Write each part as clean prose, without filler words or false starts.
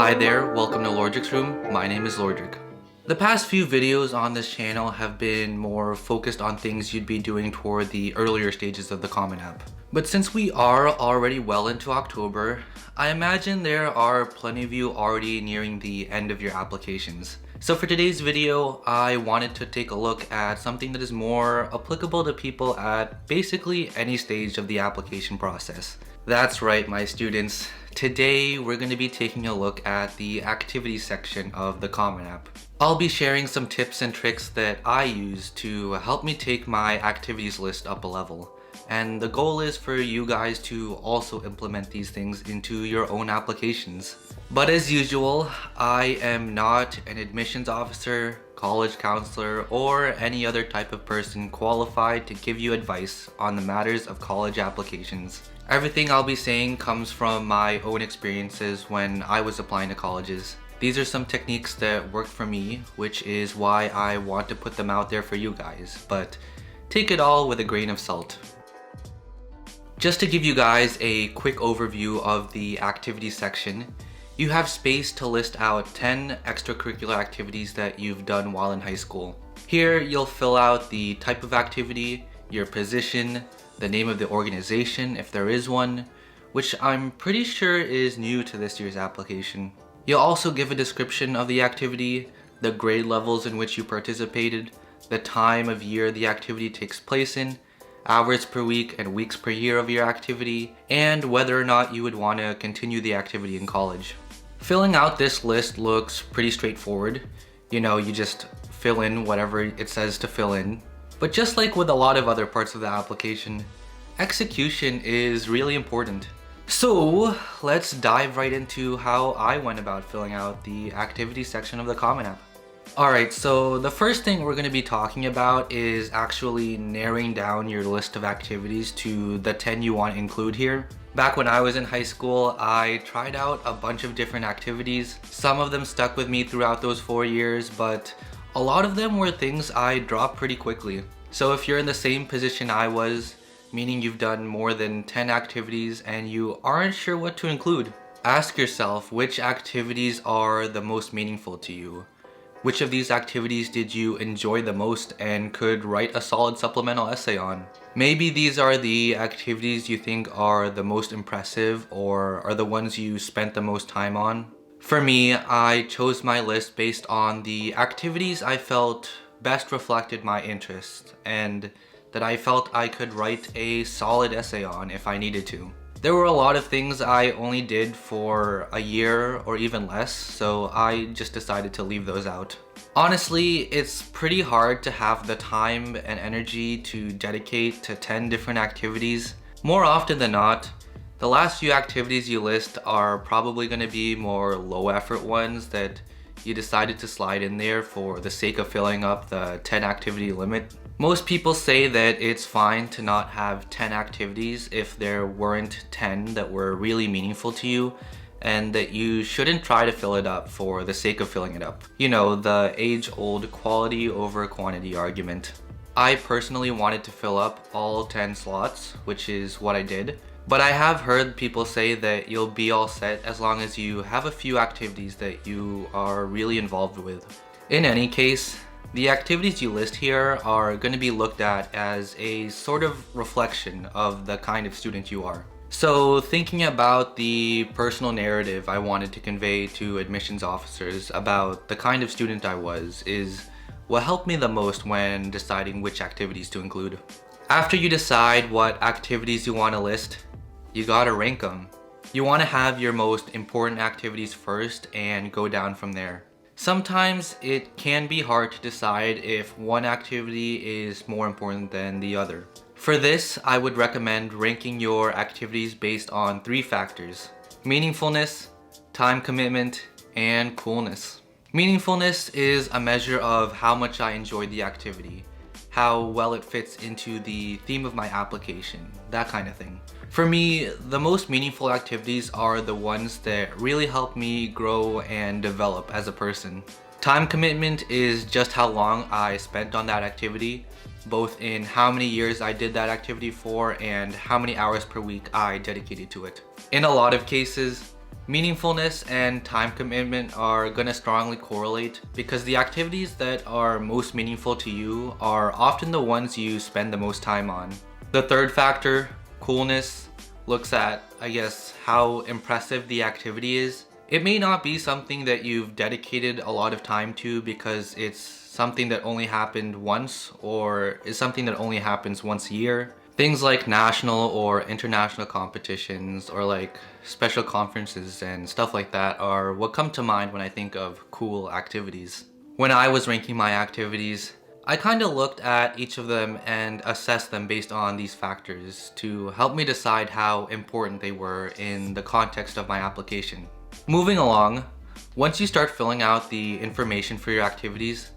Hi there, welcome to Drick's room. My name is Drick. The past few videos on this channel have been more focused on things you'd be doing toward the earlier stages of the Common App. But since we are already well into October, I imagine there are plenty of you already nearing the end of your applications. So for today's video, I wanted to take a look at something that is more applicable to people at basically any stage of the application process. That's right, my students. Today, we're going to be taking a look at the activities section of the Common App. I'll be sharing some tips and tricks that I use to help me take my activities list up a level. And the goal is for you guys to also implement these things into your own applications. But as usual, I am not an admissions officer, college counselor, or any other type of person qualified to give you advice on the matters of college applications. Everything I'll be saying comes from my own experiences when I was applying to colleges. These are some techniques that worked for me, which is why I want to put them out there for you guys, but take it all with a grain of salt. Just to give you guys a quick overview of the activities section, you have space to list out 10 extracurricular activities that you've done while in high school. Here, you'll fill out the type of activity, your position, the name of the organization if there is one, which I'm pretty sure is new to this year's application. You'll also give a description of the activity, the grade levels in which you participated, the time of year the activity takes place in, hours per week and weeks per year of your activity, and whether or not you would want to continue the activity in college. Filling out this list looks pretty straightforward. You just fill in whatever it says to fill in. But just like with a lot of other parts of the application, execution is really important. So let's dive right into how I went about filling out the activity section of the Common App. Alright, so the first thing we're going to be talking about is actually narrowing down your list of activities to the 10 you want to include here. Back when I was in high school, I tried out a bunch of different activities. Some of them stuck with me throughout those 4 years, but a lot of them were things I dropped pretty quickly. So if you're in the same position I was, meaning you've done more than 10 activities and you aren't sure what to include, ask yourself which activities are the most meaningful to you. Which of these activities did you enjoy the most and could write a solid supplemental essay on? Maybe these are the activities you think are the most impressive or are the ones you spent the most time on. For me, I chose my list based on the activities I felt best reflected my interests and that I felt I could write a solid essay on if I needed to. There were a lot of things I only did for a year or even less, so I just decided to leave those out. Honestly, it's pretty hard to have the time and energy to dedicate to 10 different activities. More often than not, the last few activities you list are probably going to be more low effort ones that you decided to slide in there for the sake of filling up the 10 activity limit. Most people say that it's fine to not have 10 activities if there weren't 10 that were really meaningful to you, and that you shouldn't try to fill it up for the sake of filling it up. The age-old quality over quantity argument. I personally wanted to fill up all 10 slots, which is what I did. But I have heard people say that you'll be all set as long as you have a few activities that you are really involved with. In any case, the activities you list here are going to be looked at as a sort of reflection of the kind of student you are. So thinking about the personal narrative I wanted to convey to admissions officers about the kind of student I was is what helped me the most when deciding which activities to include. After you decide what activities you want to list, you gotta rank them. You want to have your most important activities first and go down from there. Sometimes it can be hard to decide if one activity is more important than the other. For this, I would recommend ranking your activities based on 3 factors: meaningfulness, time commitment, and coolness. Meaningfulness is a measure of how much I enjoyed the activity, how well it fits into the theme of my application, that kind of thing. For me, the most meaningful activities are the ones that really help me grow and develop as a person. Time commitment is just how long I spent on that activity, both in how many years I did that activity for and how many hours per week I dedicated to it. In a lot of cases, Meaningfulness and time commitment are gonna strongly correlate because the activities that are most meaningful to you are often the ones you spend the most time on. The third factor, coolness, looks at, I guess, how impressive the activity is. It may not be something that you've dedicated a lot of time to because it's something that only happened once or is something that only happens once a year. Things like national or international competitions or like special conferences and stuff like that are what come to mind when I think of cool activities. When I was ranking my activities, I kind of looked at each of them and assessed them based on these factors to help me decide how important they were in the context of my application. Moving along, once you start filling out the information for your activities,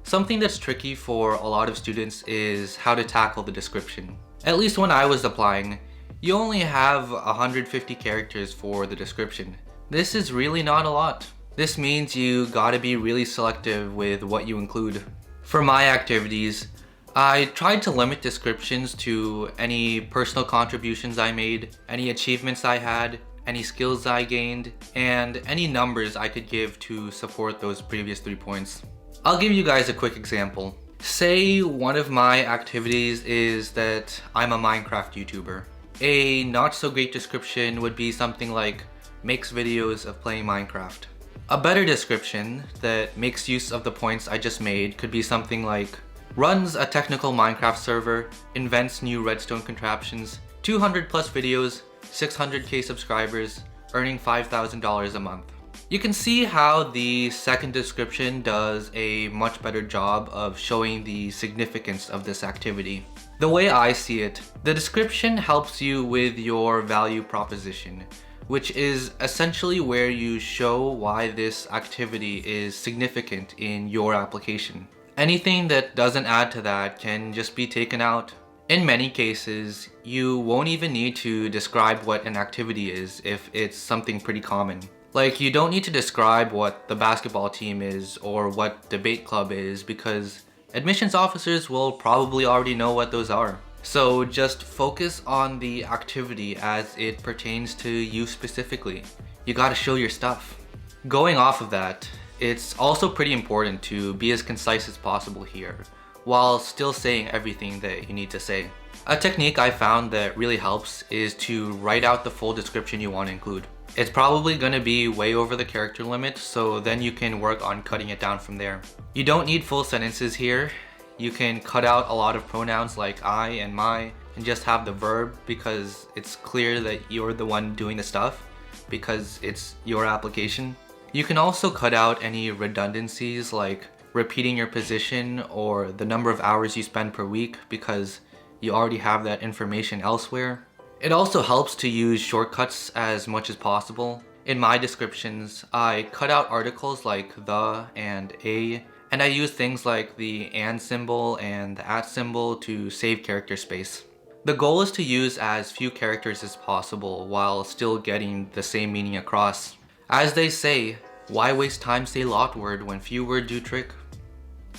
something that's tricky for a lot of students is how to tackle the description. At least when I was applying, you only have 150 characters for the description. This is really not a lot. This means you gotta be really selective with what you include. For my activities, I tried to limit descriptions to any personal contributions I made, any achievements I had, any skills I gained, and any numbers I could give to support those previous 3 points. I'll give you guys a quick example. Say one of my activities is that I'm a Minecraft YouTuber. A not so great description would be something like makes videos of playing Minecraft. A better description that makes use of the points I just made could be something like runs a technical Minecraft server, invents new redstone contraptions, 200 plus videos, 600k subscribers, earning $5,000 a month. You can see how the second description does a much better job of showing the significance of this activity. The way I see it, the description helps you with your value proposition, which is essentially where you show why this activity is significant in your application. Anything that doesn't add to that can just be taken out. In many cases, you won't even need to describe what an activity is if it's something pretty common. Like, you don't need to describe what the basketball team is or what debate club is because admissions officers will probably already know what those are. So just focus on the activity as it pertains to you specifically. You gotta show your stuff. Going off of that, it's also pretty important to be as concise as possible here, while still saying everything that you need to say. A technique I found that really helps is to write out the full description you want to include. It's probably going to be way over the character limit, so then you can work on cutting it down from there. You don't need full sentences here. You can cut out a lot of pronouns like I and my and just have the verb because it's clear that you're the one doing the stuff because it's your application. You can also cut out any redundancies like repeating your position or the number of hours you spend per week because you already have that information elsewhere. It also helps to use shortcuts as much as possible. In my descriptions, I cut out articles like the and a, and I use things like the and symbol and the at symbol to save character space. The goal is to use as few characters as possible while still getting the same meaning across. As they say, why waste time say lot word when few word do trick?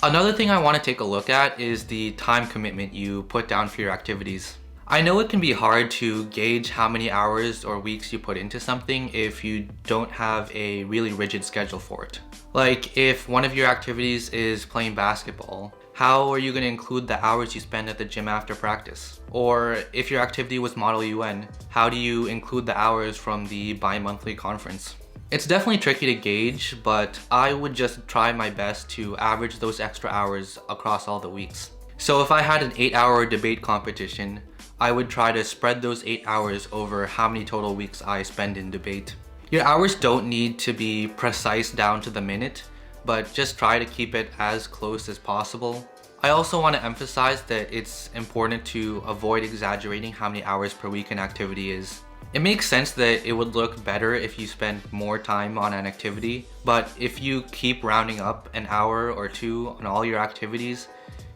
Another thing I want to take a look at is the time commitment you put down for your activities. I know it can be hard to gauge how many hours or weeks you put into something if you don't have a really rigid schedule for it. Like, if one of your activities is playing basketball, how are you going to include the hours you spend at the gym after practice? Or if your activity was Model UN, how do you include the hours from the bi-monthly conference? It's definitely tricky to gauge, but I would just try my best to average those extra hours across all the weeks. So if I had an 8-hour debate competition, I would try to spread those 8 hours over how many total weeks I spend in debate. Your hours don't need to be precise down to the minute, but just try to keep it as close as possible. I also want to emphasize that it's important to avoid exaggerating how many hours per week an activity is. It makes sense that it would look better if you spend more time on an activity, but if you keep rounding up an hour or two on all your activities,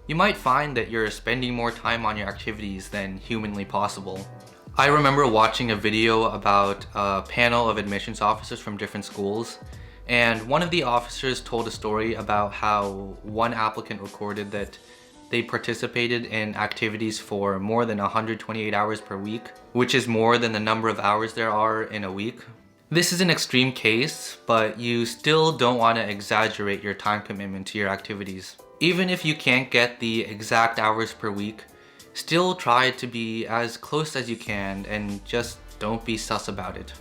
you might find that you're spending more time on your activities than humanly possible. I remember watching a video about a panel of admissions officers from different schools, and one of the officers told a story about how one applicant recorded that they participated in activities for more than 128 hours per week, which is more than the number of hours there are in a week. This is an extreme case, but you still don't want to exaggerate your time commitment to your activities. Even if you can't get the exact hours per week, still try to be as close as you can and just don't be sus about it.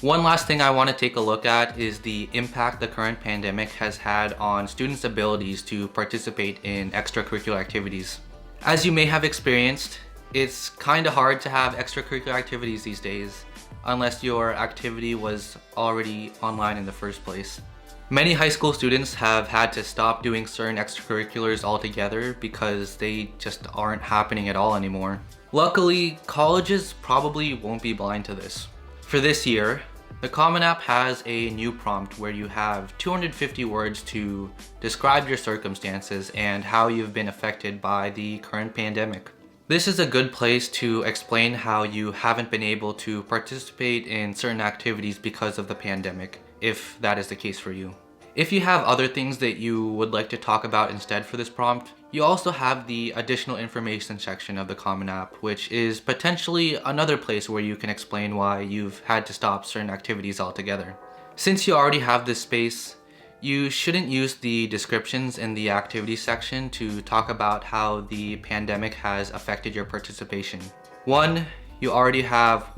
One last thing I want to take a look at is the impact the current pandemic has had on students' abilities to participate in extracurricular activities. As you may have experienced, it's kind of hard to have extracurricular activities these days, unless your activity was already online in the first place. Many high school students have had to stop doing certain extracurriculars altogether because they just aren't happening at all anymore. Luckily, colleges probably won't be blind to this. For this year, the Common App has a new prompt where you have 250 words to describe your circumstances and how you've been affected by the current pandemic. This is a good place to explain how you haven't been able to participate in certain activities because of the pandemic, if that is the case for you. If you have other things that you would like to talk about instead for this prompt, you also have the additional information section of the Common App, which is potentially another place where you can explain why you've had to stop certain activities altogether. Since you already have this space, you shouldn't use the descriptions in the activities section to talk about how the pandemic has affected your participation. One, you already have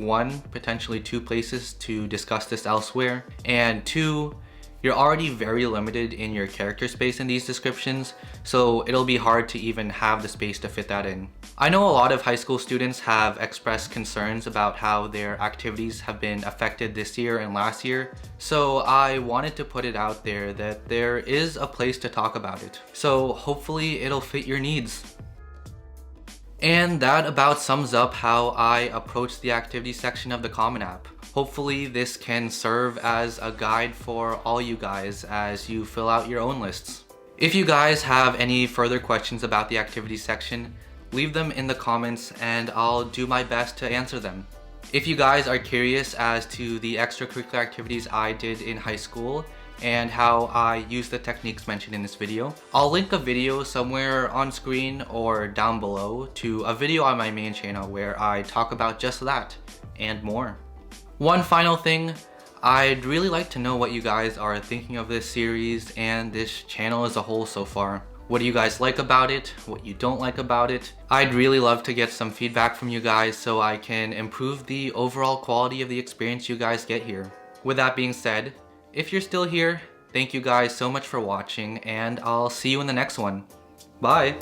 potentially two places to discuss this elsewhere, and two, you're already very limited in your character space in these descriptions, so it'll be hard to even have the space to fit that in. I know a lot of high school students have expressed concerns about how their activities have been affected this year and last year, so I wanted to put it out there that there is a place to talk about it. So hopefully it'll fit your needs. And that about sums up how I approach the activity section of the Common App. Hopefully this can serve as a guide for all you guys as you fill out your own lists. If you guys have any further questions about the activity section, leave them in the comments and I'll do my best to answer them. If you guys are curious as to the extracurricular activities I did in high school and how I use the techniques mentioned in this video, I'll link a video somewhere on screen or down below to a video on my main channel where I talk about just that and more. One final thing, I'd really like to know what you guys are thinking of this series and this channel as a whole so far. What do you guys like about it? What you don't like about it? I'd really love to get some feedback from you guys so I can improve the overall quality of the experience you guys get here. With that being said, if you're still here, thank you guys so much for watching and I'll see you in the next one. Bye!